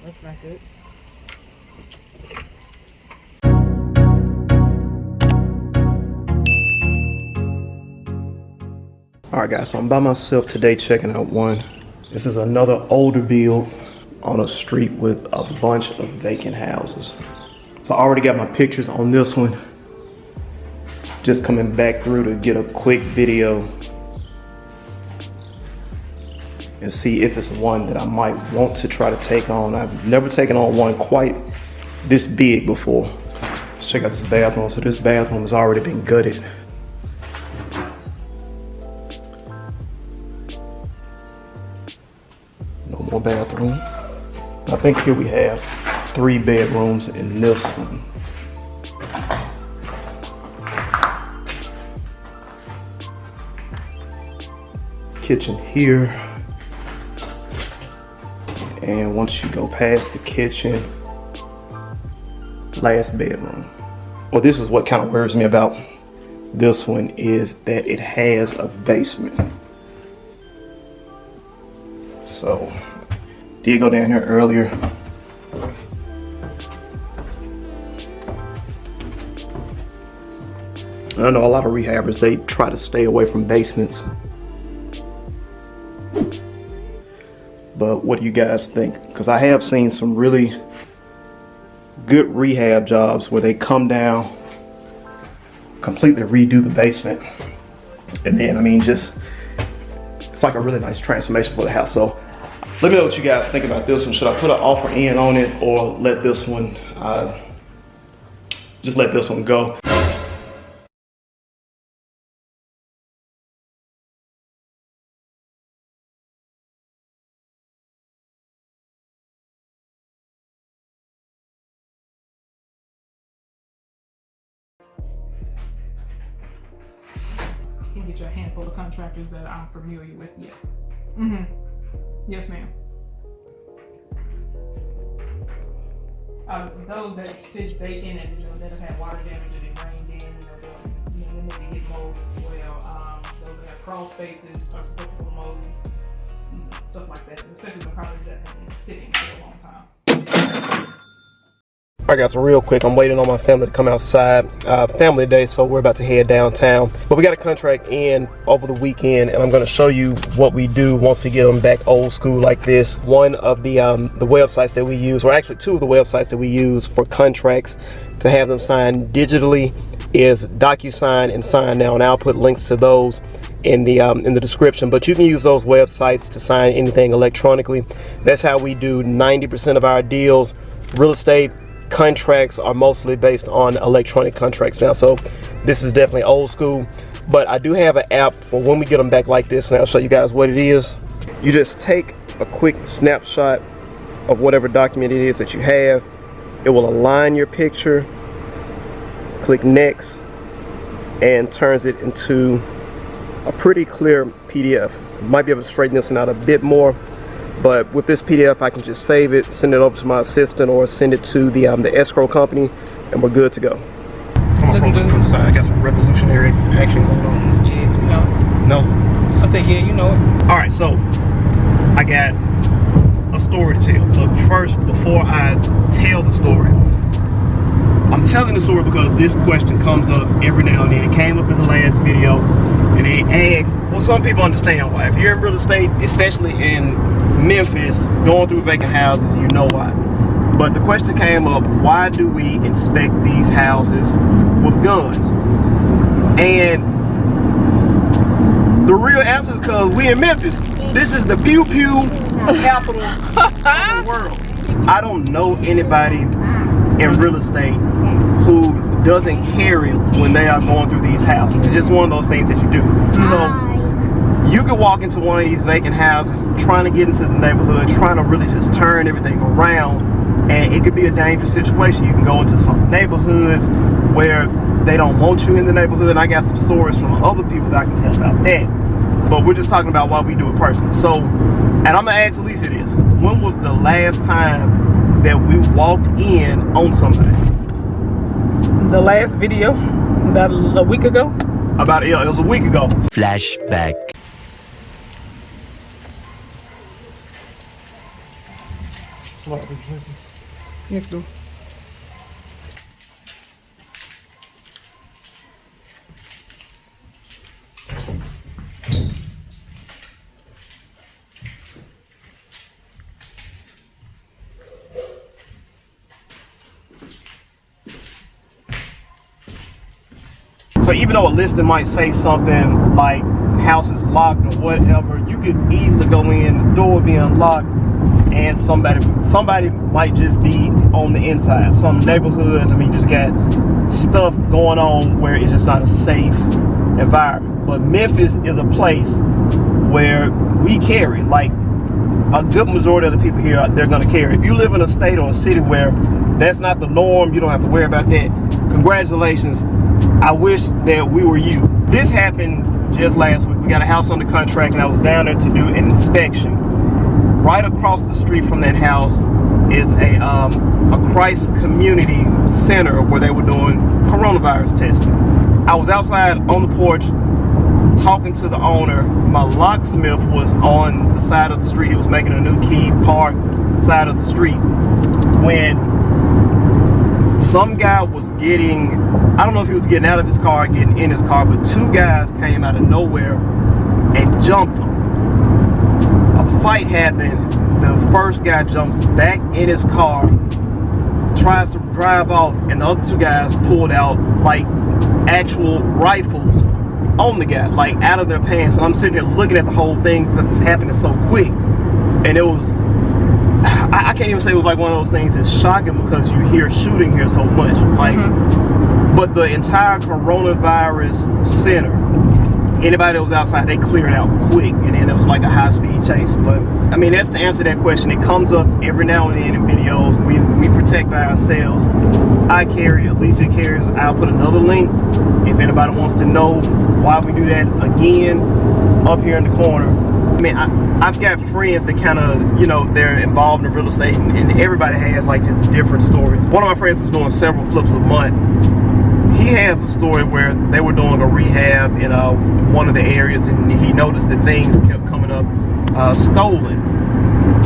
That's not good. Alright guys, so I'm by myself today checking out one. This is another older build on a street with a bunch of vacant houses. So I already got my pictures on this one. Just coming back through to get a quick video and see if it's one that I might want to try to take on. I've never taken on one quite this big before. Let's check out this bathroom. So this bathroom has already been gutted. No more bathroom. I think here we have 3 bedrooms in this one. Kitchen here. And once you go past the kitchen, last bedroom. Well, this is what kind of worries me about this one is that it has a basement. So, did go down here earlier. I know a lot of rehabbers, they try to stay away from basements. But what do you guys think? Because I have seen some really good rehab jobs where they come down, completely redo the basement. And then, I mean, just, it's like a really nice transformation for the house. So let me know what you guys think about this one. Should I put an offer in on it or let this one, just let this one go? Can get you a handful of contractors that I'm familiar with yet. Yes, ma'am. Those that sit vacant and that have had water damage and it rained in, they need to get mold as well. Those that have crawl spaces are susceptible to mold, stuff like that. Especially the properties that have been sitting for a long time. Alright guys, so real quick, I'm waiting on my family to come outside. Family day, so we're about to head downtown. But we got a contract in over the weekend, and I'm going to show you what we do once we get them back old school like this. One of the websites that we use, or actually 2 of the websites that we use for contracts to have them signed digitally is DocuSign and Sign Now, and I'll put links to those in the description. But you can use those websites to sign anything electronically. That's how we do 90% of our deals. Real estate contracts are mostly based on electronic contracts now, so this is definitely old school. But I do have an app for when we get them back like this, and I'll show you guys what it is. You just take a quick snapshot of whatever document it is that you have. It will align your picture, click next, and turns it into a pretty clear PDF. Might be able to straighten this one out a bit more, but with this PDF I can just save it, send it over to my assistant, or send it to the escrow company, and we're good to go. Come on, from the side. I got some revolutionary action going on. Yeah, you know. No? I said, yeah, you know it. Alright, so I got a story to tell. But first, before I tell the story, I'm telling the story because this question comes up every now and then. It came up in the last video, and they asked, well, some people understand why. If you're in real estate, especially in Memphis, going through vacant houses, you know why. But the question came up, why do we inspect these houses with guns? And the real answer is because we in Memphis. This is the pew pew capital of the world. I don't know anybody in real estate who doesn't carry when they are going through these houses. It's just one of those things that you do. So you could walk into one of these vacant houses trying to get into the neighborhood, trying to really just turn everything around, and it could be a dangerous situation. You can go into some neighborhoods where they don't want you in the neighborhood, and I got some stories from other people that I can tell about that. But we're just talking about why we do it personally. So, and I'm gonna ask Ellecia this: when was the last time that we walked in on somebody? The last video, about a week ago. It was a week ago. Next door. So even though a listing might say something like house is locked or whatever, you could easily go in, the door be unlocked, and somebody might just be on the inside. Some neighborhoods, I mean, you just got stuff going on where it's just not a safe environment. But Memphis is a place where we carry, like a good majority of the people here, they're gonna carry. If you live in a state or a city where that's not the norm, you don't have to worry about that, congratulations. I wish that we were you. This happened just last week. We got a house under contract and I was down there to do an inspection. Right across the street from that house is a Christ Community Center where they were doing coronavirus testing. I was outside on the porch talking to the owner. My locksmith was on the side of the street. He was making a new key park side of the street when some guy was getting, I don't know if he was getting out of his car, getting in his car, but two guys came out of nowhere and jumped him. A fight happened. The first guy jumps back in his car, tries to drive off, and the other two guys pulled out like actual rifles on the guy, like out of their pants. So I'm sitting here looking at the whole thing because it's happening so quick. And it was, I can't even say it was like one of those things that's shocking because you hear shooting here so much. Like, but the entire coronavirus center, anybody that was outside, they cleared out quick, and then it was like a high-speed chase. But I mean, that's to answer that question. It comes up every now and then in videos. We protect ourselves. I carry, Ellecia carries. I'll put another link if anybody wants to know why we do that. Again, up here in the corner. I mean, I've got friends that kind of, you know, they're involved in real estate, and everybody has like just different stories. One of my friends was doing several flips a month. He has a story where they were doing a rehab in one of the areas, and he noticed that things kept coming up stolen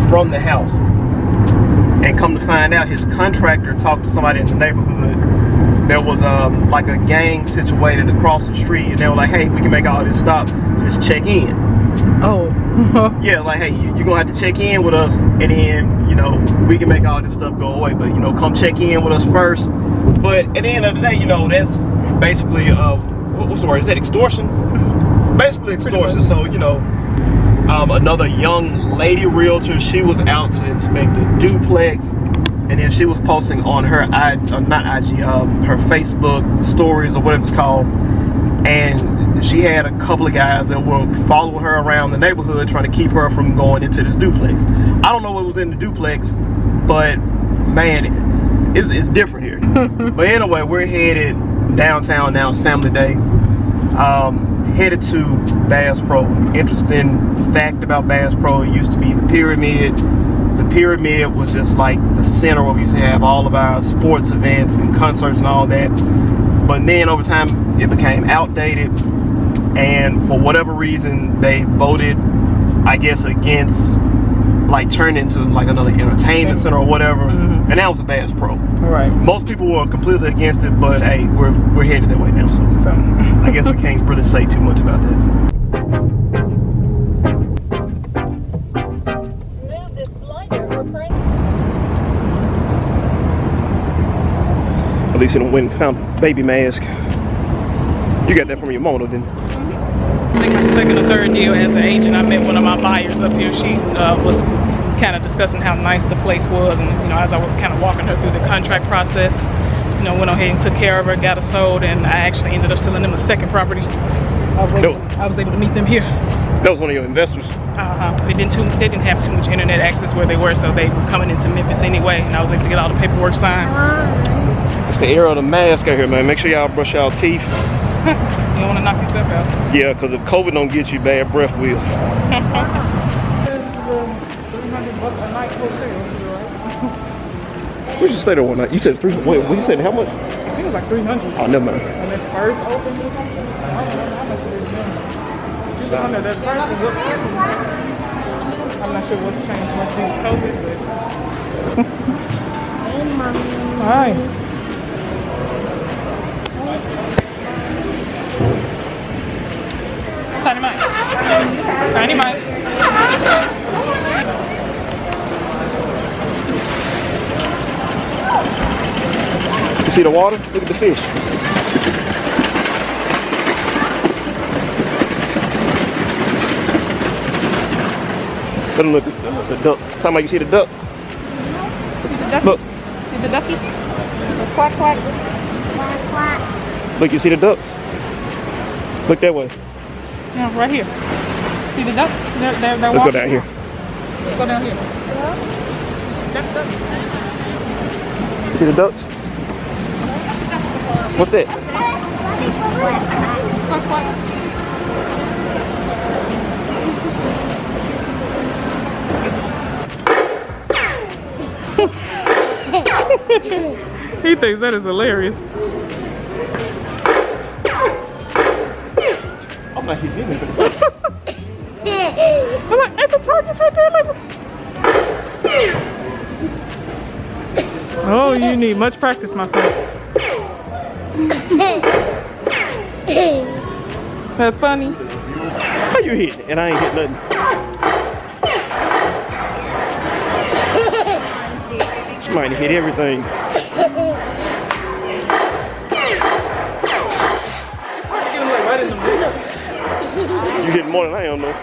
from the house. And come to find out, his contractor talked to somebody in the neighborhood. There was like a gang situated across the street, and they were like, hey, we can make all this stop, just check in. Oh. Yeah, like, hey, you're gonna have to check in with us, and then, you know, we can make all this stuff go away, but, you know, come check in with us first. But at the end of the day, you know, that's basically, what's the word, is that extortion? Basically extortion. So, you know, another young lady realtor, she was out to inspect a duplex, and then she was posting on her, her Facebook stories or whatever it's called, and she had a couple of guys that were following her around the neighborhood trying to keep her from going into this duplex. I don't know what was in the duplex, but man, it's different here. But anyway, we're headed downtown now, Assembly Day. Headed to Bass Pro. Interesting fact about Bass Pro, it used to be the Pyramid. The Pyramid was just like the center where we used to have all of our sports events and concerts and all that. But then over time, it became outdated. And for whatever reason, they voted, I guess, against like turning into like another entertainment center or whatever. And that was a Bass Pro. Right. Most people were completely against it, but hey, we're headed that way now. So I guess we can't really say too much about that. Ellecia went and found a baby mask. You got that from your mom, didn't you? I think my second or third deal as an agent, I met one of my buyers up here. She was kind of discussing how nice the place was, and you know, as I was kind of walking her through the contract process, you know, went ahead and took care of her, got her sold, and I actually ended up selling them a second property. I was able to meet them here. That was one of your investors? They didn't have too much internet access where they were, so they were coming into Memphis anyway, and I was able to get all the paperwork signed. It's the era of the mask out here, man. Make sure y'all brush y'all teeth. You don't want to knock yourself out. Yeah, because if COVID don't get you, bad breath will. Where'd you stay there one night? You said 300. Wait, you said how much? I think it was like 300. Oh, never mind. When it first opened or something, I don't know how much it is now. That price is up. I'm not sure what's changed much since COVID, but. Hey, Mommy. Hi. Tiny Mike. Tiny Mike. You see the water? Look at the fish. Let them look at the ducks. Talking about you see the duck? Look. See the ducky? The quack quack. Quack, quack. Look, you see the ducks? Look that way. Yeah, right here. See the duck? They're Let's walking. go down here. Let's go down here. Duck. See the ducks? What's that? Quack quack. He thinks that is hilarious. I'm not hitting it. I'm like, at the target's right there. Like. Oh, you need much practice, my friend. That's funny. How you hitting? And I ain't hit nothing. She might hit everything. You hitting more than I am, though.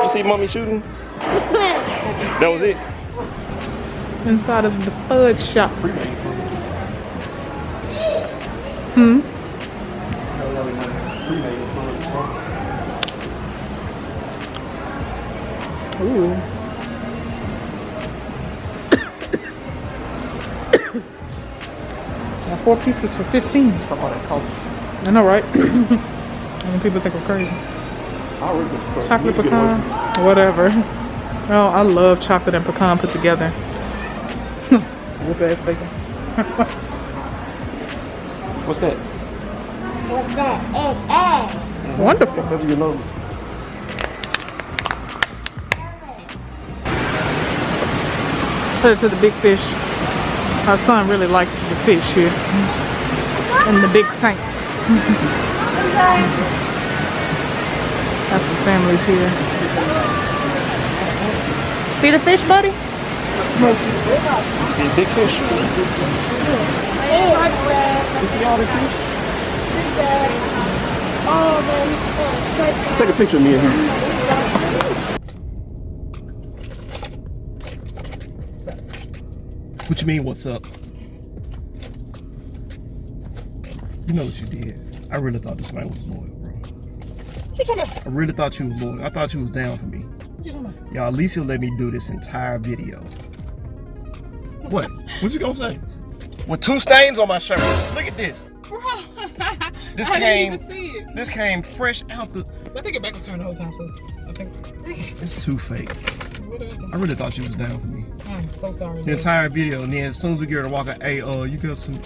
You see mommy shooting? That was it. Inside of the fudge shop. Ooh. Now 4 pieces for 15. I know, right? I mean, people think we're crazy. Chocolate pecan, whatever. Oh, I love chocolate and pecan put together. Whoop ass bacon. What's that? What's that? Egg. Wonderful. Cover your nose. Put it to the big fish. Our son really likes the fish here. In the big tank. That's the family's here. See the fish, buddy? See big fish? See all the fish? Take a picture of me in here. What you mean, what's up? You know what you did. I really thought this man was loyal, bro. What you talking about? I really thought you was loyal. I thought you was down for me. What you talking about? Y'all, Ellecia let me do this entire video. What? What you gonna say? With 2 stains on my shirt. Look at this. Bro, This I came. didn't even see it. This came fresh out the. I think your back was turned the whole time, so I think. It's too fake. Whatever. I really thought you was down for me. I'm so sorry. The entire video, and then as soon as we get her to walk out, hey, you got some.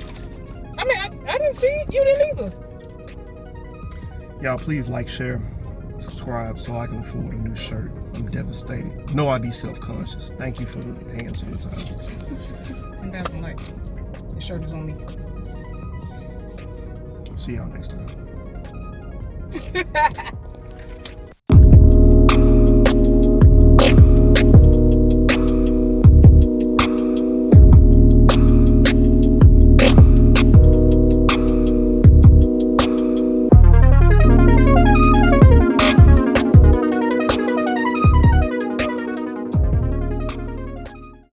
I mean, I didn't see it. You didn't either. Y'all, please like, share, subscribe so I can afford a new shirt. I'm devastated. No, I be self-conscious. Thank you for the hands on the time. 10,000 likes. Your shirt is on me. See y'all next time.